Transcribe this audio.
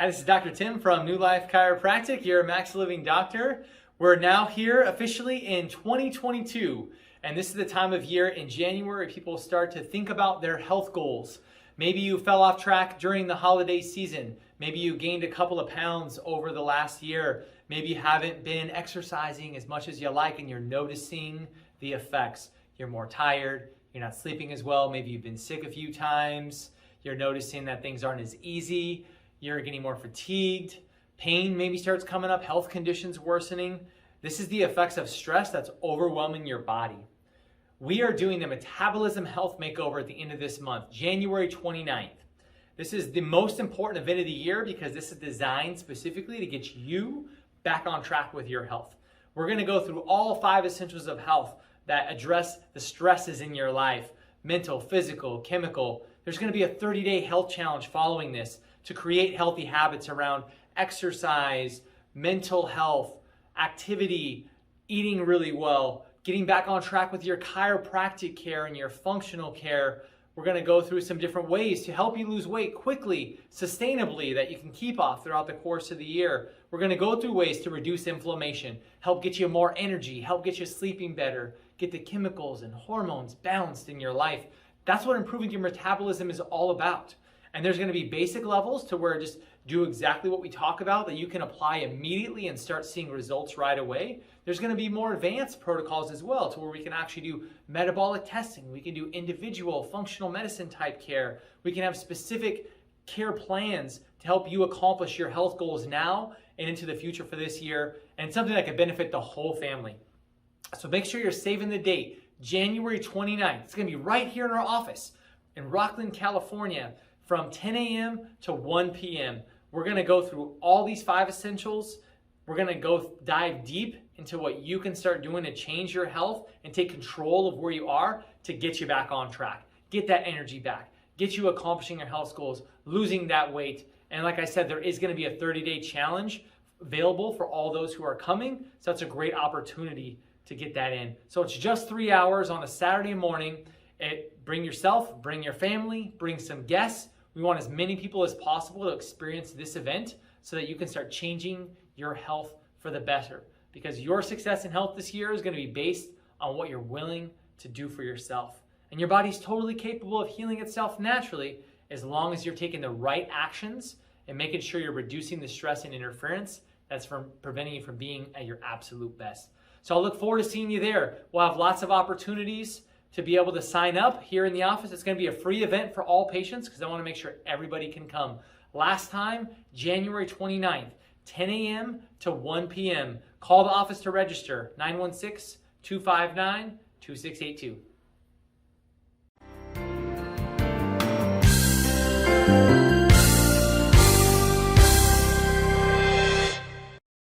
Hi, this is Dr. Tim from New Life Chiropractic, your Max Living doctor. We're now here officially in 2022, and this is the time of year in January people start to think about their health goals. Maybe you fell off track during the holiday season. Maybe you gained a couple of pounds over the last year. Maybe you haven't been exercising as much as you like and you're noticing the effects. You're more tired, you're not sleeping as well, maybe you've been sick a few times, you're noticing that things aren't as easy. You're getting more fatigued, pain maybe starts coming up, health conditions worsening. This is the effects of stress that's overwhelming your body. We are doing the Metabolism Health Makeover at the end of this month, January 29th. This is the most important event of the year because this is designed specifically to get you back on track with your health. We're going to go through all 5 essentials of health that address the stresses in your life, mental, physical, chemical. There's going to be a 30-day health challenge following this to create healthy habits around exercise, mental health, activity, eating really well, getting back on track with your chiropractic care and your functional care. We're going to go through some different ways to help you lose weight quickly, sustainably, that you can keep off throughout the course of the year. We're going to go through ways to reduce inflammation, help get you more energy, help get you sleeping better, get the chemicals and hormones balanced in your life. That's what improving your metabolism is all about. And there's going to be basic levels to where just do exactly what we talk about that you can apply immediately and start seeing results right away. There's going to be more advanced protocols as well to where we can actually do metabolic testing. We can do individual functional medicine type care. We can have specific care plans to help you accomplish your health goals now and into the future for this year, and something that could benefit the whole family. So make sure you're saving the date, January 29th. It's going to be right here in our office in Rockland, California, from 10 a.m. to 1 p.m. We're going to go through all these 5 essentials. We're going to go dive deep into what you can start doing to change your health and take control of where you are to get you back on track, get that energy back, get you accomplishing your health goals, losing that weight. And like I said, there is going to be a 30-day challenge available for all those who are coming. So that's a great opportunity to get that in. So it's just 3 hours on a Saturday morning. Bring yourself, bring your family, bring some guests. We want as many people as possible to experience this event so that you can start changing your health for the better. Because your success in health this year is going to be based on what you're willing to do for yourself. And your body's totally capable of healing itself naturally as long as you're taking the right actions and making sure you're reducing the stress and interference that's preventing you from being at your absolute best. So I'll look forward to seeing you there. We'll have lots of opportunities to be able to sign up here in the office. It's going to be a free event for all patients because I want to make sure everybody can come. Last time, January 29th, 10 a.m. to 1 p.m. Call the office to register, 916-259-2682.